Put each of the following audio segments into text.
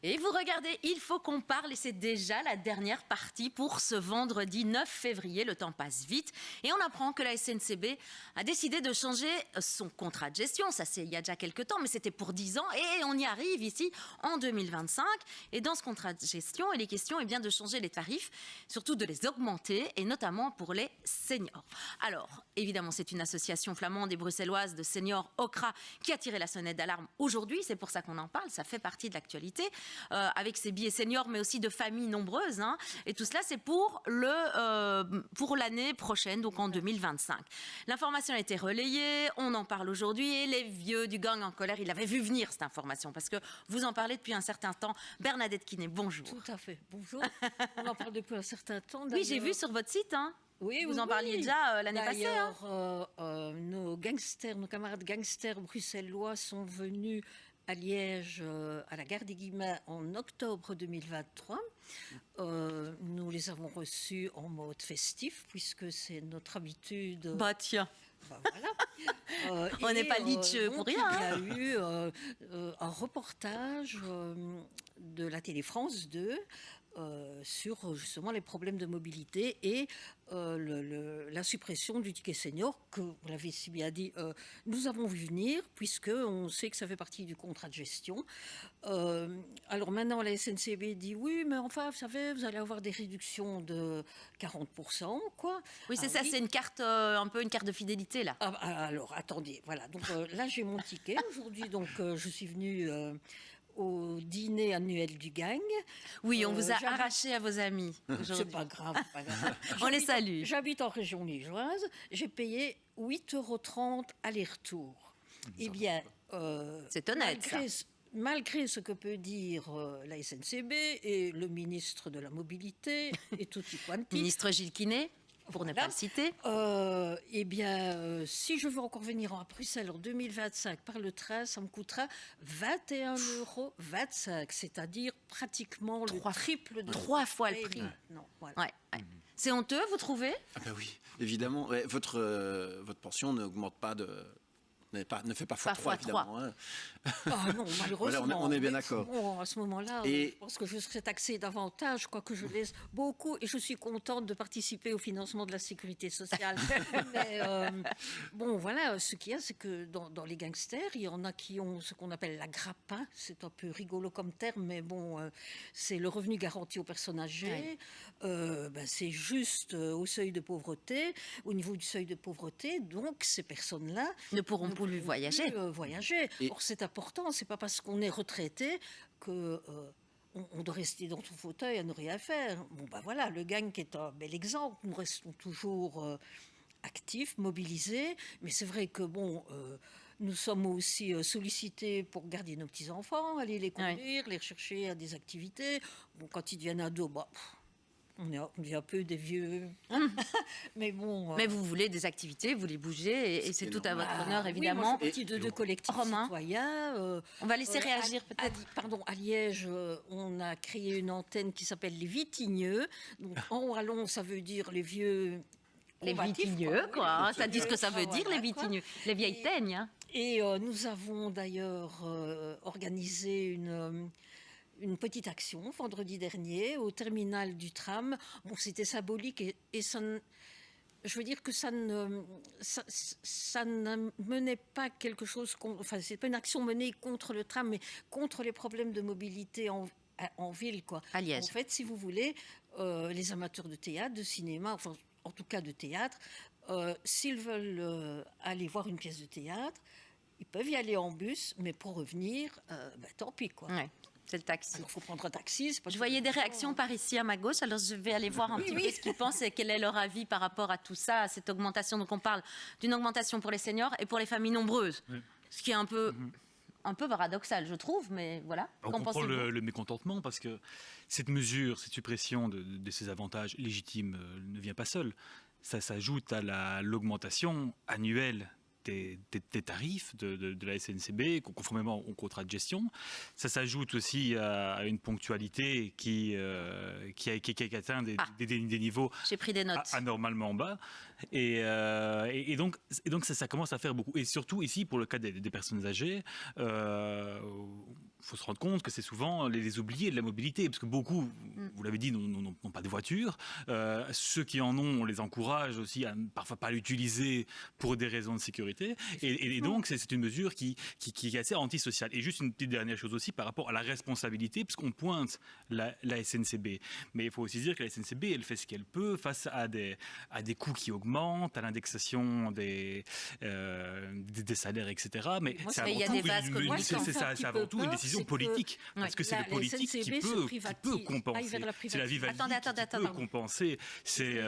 Et vous regardez, il faut qu'on parle et c'est déjà la dernière partie pour ce vendredi 9 février. Le temps passe vite et on apprend que la SNCB a décidé de changer son contrat de gestion. Ça, c'est il y a déjà quelques temps, mais c'était pour 10 ans et on y arrive ici en 2025. Et dans ce contrat de gestion, il est question bien, de changer les tarifs, surtout de les augmenter et notamment pour les seniors. Alors, évidemment, c'est une association flamande et bruxelloise de seniors, OCRA, qui a tiré la sonnette d'alarme aujourd'hui. C'est pour ça qu'on en parle, ça fait partie de l'actualité. Avec ces billets seniors, mais aussi de familles nombreuses. Hein. Et tout cela, c'est pour l'année prochaine, donc en 2025. L'information a été relayée, on en parle aujourd'hui, et les vieux du gang en colère, ils l'avaient vu venir, cette information, parce que vous en parlez depuis un certain temps. Bernadette Quinet, bonjour. Tout à fait, bonjour. On en parle depuis un certain temps. Oui, j'ai vu sur votre site, hein. Oui, vous en parliez déjà l'année passée. Hein. Nos gangsters, nos camarades gangsters bruxellois sont venus à Liège, à la gare des Guillemets, en octobre 2023. Nous les avons reçus en mode festif, puisque c'est notre habitude. Bah tiens. Ben voilà. On n'est pas litcheux pour rien. Il y a eu un reportage de la Télé France 2 sur justement les problèmes de mobilité et la suppression du ticket senior, que vous l'avez si bien dit, nous avons vu venir, puisqu'on sait que ça fait partie du contrat de gestion. Alors maintenant, la SNCB dit oui, mais enfin, vous savez, vous allez avoir des réductions de 40%, quoi. Oui, c'est ça, oui. C'est une carte, un peu une carte de fidélité, là. Alors, attendez, voilà. Donc là, j'ai mon ticket aujourd'hui, donc je suis venue au dîner annuel du gang. Oui, on vous a arraché à vos amis. C'est pas grave, pas grave. On les salue. J'habite en région liégeoise. J'ai payé 8,30 € aller-retour. Eh bien, c'est honnête, malgré ce que peut dire la SNCB et le ministre de la Mobilité et tutti quanti. Ministre Gilles Quinet, pour ne pas le citer. Eh bien, si je veux encore venir à Bruxelles en 2025 par le train, ça me coûtera 21,25 €, c'est-à-dire pratiquement le triple de 3 fois le prix. Non, voilà. Ouais. C'est honteux, vous trouvez? Ah ben oui, évidemment. Ouais, votre pension n'augmente pas ne fait pas x3, évidemment. Hein. Ah non, malheureusement. Voilà, on est bien d'accord. Bon, à ce moment-là, je pense que je serais taxée davantage, quoique je laisse beaucoup, et je suis contente de participer au financement de la sécurité sociale. Mais bon, voilà, ce qu'il y a, c'est que dans les gangsters, il y en a qui ont ce qu'on appelle la grappa. C'est un peu rigolo comme terme, mais bon, c'est le revenu garanti aux personnes âgées. C'est juste au seuil de pauvreté, au niveau du seuil de pauvreté. Donc, ces personnes-là ne pourront plus voyager. Or, c'est important, c'est pas parce qu'on est retraité que on doit rester dans son fauteuil à ne rien faire. Bon, ben voilà, le gang est un bel exemple. Nous restons toujours actifs, mobilisés, mais c'est vrai que bon, nous sommes aussi sollicités pour garder nos petits-enfants, aller les conduire, les rechercher à des activités. Bon, quand ils deviennent ados, on est un peu des vieux. Mais bon. Mais vous voulez des activités, vous voulez bouger, et c'est tout à votre honneur, évidemment. Oui, moi, je fais partie de deux collectifs citoyens. On va laisser réagir peut-être. À Liège, on a créé une antenne qui s'appelle les Vitigneux. Donc, en wallon, ça veut dire les vieux. Les Vitigneux, quoi. Ça dit ce que ça veut dire, les Vitigneux. Les vieilles teignes. Hein. Et nous avons d'ailleurs organisé une petite action vendredi dernier au terminal du tram. Bon, c'était symbolique et ça, je veux dire que ça ne menait pas quelque chose. Enfin, c'est pas une action menée contre le tram, mais contre les problèmes de mobilité en ville, quoi. À Liège. En fait, si vous voulez, les amateurs de théâtre, de cinéma, enfin, en tout cas de théâtre, s'ils veulent aller voir une pièce de théâtre, ils peuvent y aller en bus, mais pour revenir, tant pis, quoi. Ouais. C'est le taxi. Il faut prendre un taxi. Je voyais des réactions par ici à ma gauche, alors je vais aller voir un petit peu ce qu'ils pensent et quel est leur avis par rapport à tout ça, à cette augmentation. Donc on parle d'une augmentation pour les seniors et pour les familles nombreuses, ce qui est un peu paradoxal, je trouve, mais voilà. On comprend le mécontentement parce que cette mesure, cette suppression de ces avantages légitimes ne vient pas seule. Ça s'ajoute à l'augmentation annuelle des tarifs de la SNCB, conformément au contrat de gestion. Ça s'ajoute aussi à une ponctualité qui atteint des niveaux anormalement bas. Et donc ça commence à faire beaucoup. Et surtout ici, pour le cas des personnes âgées, faut se rendre compte que c'est souvent les oubliés de la mobilité, parce que beaucoup, vous l'avez dit, n'ont pas de voiture. Ceux qui en ont, on les encourage aussi à parfois pas l'utiliser pour des raisons de sécurité. Et donc, c'est une mesure qui est assez antisociale. Et juste une petite dernière chose aussi par rapport à la responsabilité, parce qu'on pointe la SNCB. Mais il faut aussi dire que la SNCB, elle fait ce qu'elle peut face à des coûts qui augmentent, à l'indexation des salaires, etc. Mais c'est avant tout une décision politique, parce que c'est le politique qui peut compenser. C'est la vie valide qui peut compenser ces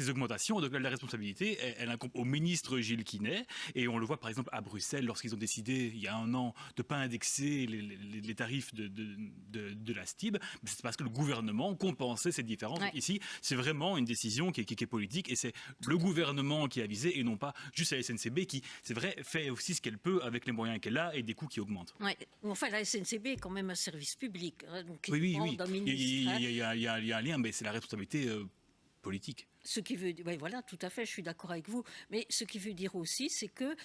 augmentations. Donc la responsabilité, elle incombe au ministre Gilles Quinet, et on le voit par exemple à Bruxelles, lorsqu'ils ont décidé, il y a un an, de ne pas indexer les tarifs de la STIB, c'est parce que le gouvernement compensait ces différences. Donc ici, c'est vraiment une décision qui est politique, et c'est le gouvernement qui a visé, et non pas juste la SNCB qui, c'est vrai, fait aussi ce qu'elle peut avec les moyens qu'elle a et des coûts qui augmentent. Ouais. Enfin, la SNCB est quand même un service public. Hein, donc oui. Il y a un lien, mais c'est la responsabilité politique. Ce qui veut dire, oui, voilà, tout à fait, je suis d'accord avec vous. Mais ce qui veut dire aussi, c'est que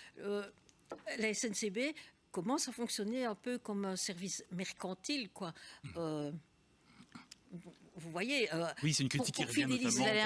la SNCB commence à fonctionner un peu comme un service mercantile, quoi. Vous voyez, oui, c'est une critique qui revient notamment. Vous avez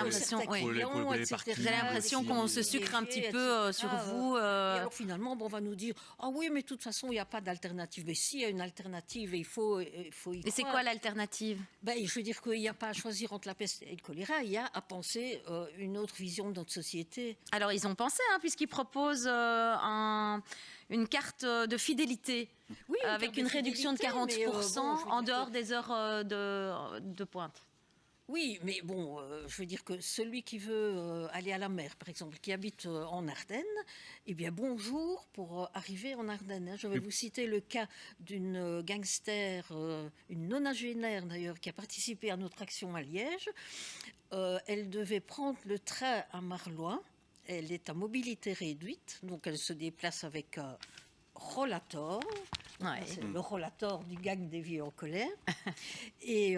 l'impression qu'on se sucre un petit peu sur vous. Et alors finalement, on va nous dire, ah oui, mais de toute façon, il n'y a pas d'alternative. Mais s'il y a une alternative, il faut y croire. Et c'est quoi l'alternative? Je veux dire qu'il n'y a pas à choisir entre la peste et le choléra. Il y a à penser une autre vision de notre société. Alors ils ont pensé, puisqu'ils proposent une carte de fidélité. Oui, avec une réduction de 40% en dehors des heures de pointe. Oui, mais bon, je veux dire que celui qui veut aller à la mer, par exemple, qui habite en Ardennes, eh bien bonjour pour arriver en Ardennes. Je vais vous citer le cas d'une gangster, une nonagénaire d'ailleurs, qui a participé à notre action à Liège. Elle devait prendre le train à Marlois. Elle est à mobilité réduite, donc elle se déplace avec un rollator. Ouais. C'est le rollator du gang des vieux en colère. Et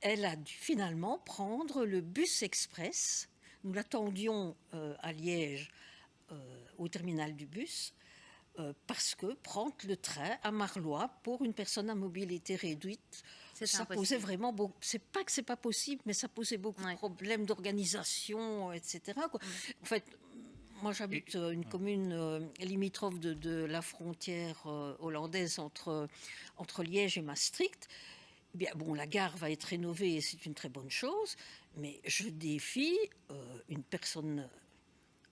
elle a dû finalement prendre le bus express. Nous l'attendions à Liège, au terminal du bus, parce que prendre le train à Marlois pour une personne à mobilité réduite, ça posait vraiment beaucoup. C'est pas que c'est pas possible, mais ça posait beaucoup de problèmes d'organisation, etc. Quoi. En fait, moi, j'habite une commune limitrophe de la frontière hollandaise entre Liège et Maastricht. Eh bien, bon, la gare va être rénovée et c'est une très bonne chose, mais je défie une personne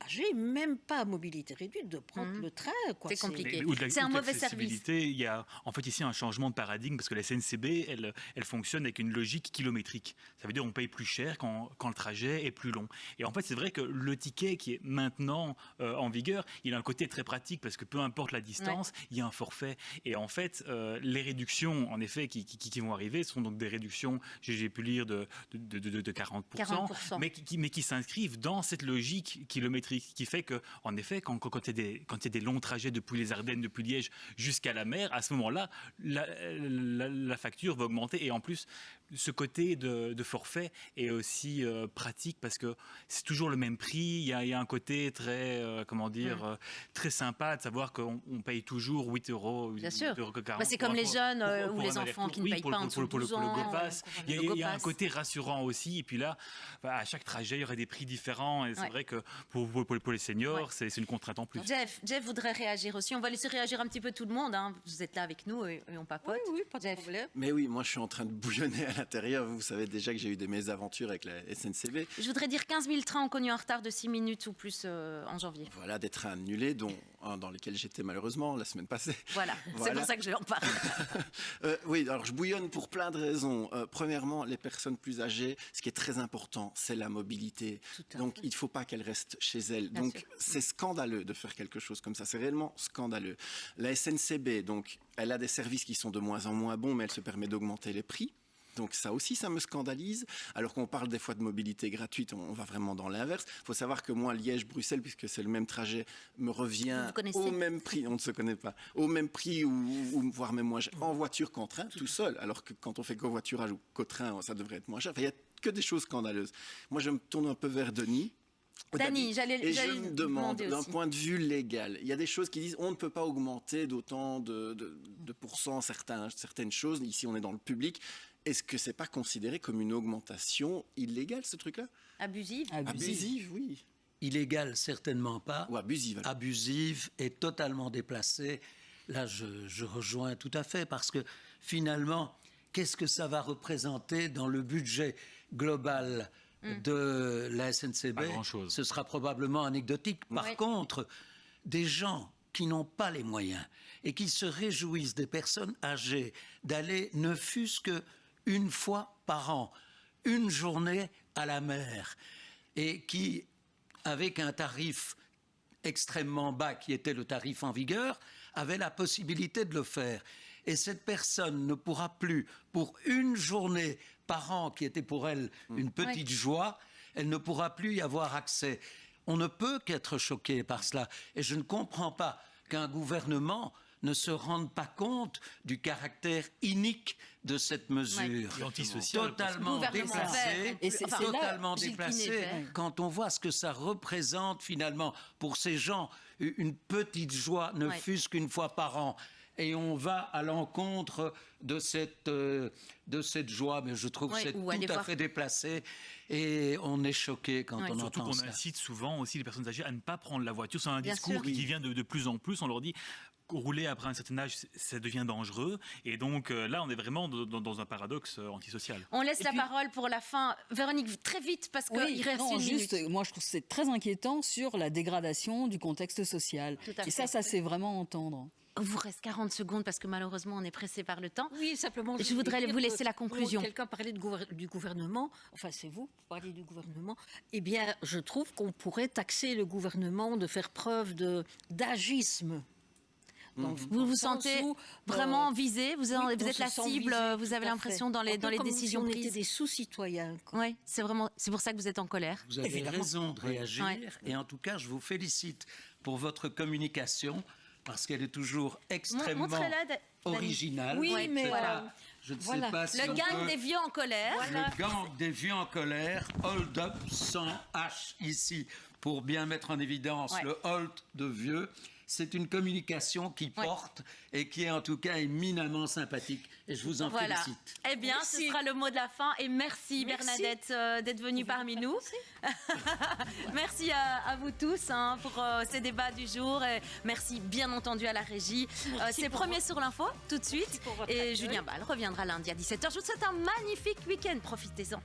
âgée, même pas à mobilité réduite, de prendre le train. C'est compliqué. C'est un mauvais service. Il y a en fait ici un changement de paradigme, parce que la SNCB, elle fonctionne avec une logique kilométrique. Ça veut dire qu'on paye plus cher quand le trajet est plus long. Et en fait, c'est vrai que le ticket qui est maintenant en vigueur, il a un côté très pratique, parce que peu importe la distance, il y a un forfait. Et en fait, les réductions, en effet, qui vont arriver, sont donc des réductions, j'ai pu lire, de 40%. mais qui s'inscrivent dans cette logique kilométrique, qui fait que, en effet, quand il y a des longs trajets depuis les Ardennes, depuis Liège jusqu'à la mer, à ce moment-là, la facture va augmenter. Et en plus, ce côté de forfait est aussi pratique, parce que c'est toujours le même prix. Il y a un côté très, très sympa de savoir qu'on paye toujours 8 €. Bien sûr. C'est comme les jeunes ou les enfants qui ne payent pas en dessous de 12 ans. Pour le GoPass. Il y a un côté rassurant aussi. Et puis là, à chaque trajet, il y aurait des prix différents. Et c'est vrai que pour les seniors, c'est une contrainte en plus. Jeff voudrait réagir aussi. On va laisser réagir un petit peu tout le monde. Vous êtes là avec nous et on papote. Oui, pas de problème. Mais oui, moi je suis en train de bouillonner à l'intérieur. Vous savez déjà que j'ai eu des mésaventures avec la SNCB. Je voudrais dire 15 000 trains ont connu un retard de 6 minutes ou plus en janvier. Voilà, des trains annulés, dont un dans lequel j'étais malheureusement la semaine passée. Voilà. C'est pour ça que je vais en parler. Oui, alors je bouillonne pour plein de raisons. Premièrement, les personnes plus âgées, ce qui est très important, c'est la mobilité. Donc il ne faut pas qu'elles restent chez elles. Bien donc sûr. c'est scandaleux de faire quelque chose comme ça. C'est réellement scandaleux. La SNCB, donc, elle a des services qui sont de moins en moins bons, mais elle se permet d'augmenter les prix. Donc ça aussi, ça me scandalise. Alors qu'on parle des fois de mobilité gratuite, on va vraiment dans l'inverse. Il faut savoir que moi, Liège-Bruxelles, puisque c'est le même trajet, me revient au même prix. On ne se connaît pas. Au même prix, ou voire même moins cher, en voiture qu'en train, tout seul. Alors que quand on fait covoiturage ou qu'au train, ça devrait être moins cher. Enfin, il n'y a que des choses scandaleuses. Moi, je me tourne un peu vers Denis. Dany, j'allais Et je me demande, demander d'un aussi. point de vue légal, il y a des choses qui disent on ne peut pas augmenter d'autant de pourcents certaines choses. Ici, on est dans le public. Est-ce que c'est pas considéré comme une augmentation illégale, ce truc-là? Abusive. Abusive, oui. Illégale, certainement pas. Ou abusive. alors. Abusive et totalement déplacée. Là, je rejoins tout à fait parce que finalement, qu'est-ce que ça va représenter dans le budget global de la SNCB? Pas grand-chose. Ce sera probablement anecdotique. Par Oui. contre, des gens qui n'ont pas les moyens et qui se réjouissent, des personnes âgées, d'aller ne fût-ce que une fois par an, une journée à la mer, et qui, avec un tarif extrêmement bas, qui était le tarif en vigueur, avait la possibilité de le faire. Et cette personne ne pourra plus, pour une journée par an, qui était pour elle une petite joie, elle ne pourra plus y avoir accès. On ne peut qu'être choqué par cela. Et je ne comprends pas qu'un gouvernement ne se rende pas compte du caractère inique de cette mesure. Et antisocial, Totalement Gouvernement vert, déplacé, et c'est là, totalement Gilles déplacé, Quinet, quand on voit ce que ça représente finalement pour ces gens, une petite joie, ne Ouais. fût-ce qu'une fois par an. Et on va à l'encontre de cette joie, mais je trouve Ouais, que c'est ou aller tout à voir- fait déplacé et on est choqué quand Ouais. on Surtout entend qu'on ça. incite souvent aussi les personnes âgées à ne pas prendre la voiture. C'est un Bien discours sûr. qui vient de plus en plus. On leur dit rouler après un certain âge, ça devient dangereux. Et donc là, on est vraiment dans un paradoxe antisocial. On laisse Et la puis- parole pour la fin. Véronique, très vite, parce qu'il Oui, reste non, une juste, minute. moi je trouve que c'est très inquiétant sur la dégradation du contexte social. Tout à Et fait. ça c'est vraiment entendre. Il vous reste 40 secondes parce que malheureusement, on est pressé par le temps. Oui, simplement. Je voudrais dire vous laisser que la conclusion. quand quelqu'un parlait du gouvernement, enfin c'est vous, vous parliez du gouvernement, eh bien je trouve qu'on pourrait taxer le gouvernement de faire preuve d'agisme. Dans Vous le vous sens sentez où, vraiment visé, vous oui, on êtes se la sent cible, visé, vous tout avez à l'impression fait. dans Un les peu comme décisions si on était prises. des sous-citoyens. quoi. Oui, c'est pour ça que vous êtes en colère. Vous avez Évidemment. raison de réagir Ouais. et en tout cas, je vous félicite pour votre communication parce qu'elle est toujours extrêmement Montrez-la, Dany. originale. Oui, C'est mais pas- voilà. Je ne Voilà. sais pas si Le on gang peut- des vieux en colère. Le gang des vieux en colère, hold up sans H ici, pour bien mettre en évidence Ouais. le hold de vieux. C'est une communication qui Ouais. porte et qui est en tout cas éminemment sympathique. Et je vous en Voilà. félicite. Eh bien, Merci. ce sera le mot de la fin. Et merci, Merci. Bernadette d'être venue parmi nous. Merci à vous tous pour ces débats du jour. Et merci bien entendu à la régie. C'est pour Premier sur l'info tout de suite. pour votre Et accueil. Julien Ball reviendra lundi à 17h. Je vous souhaite un magnifique week-end. Profitez-en.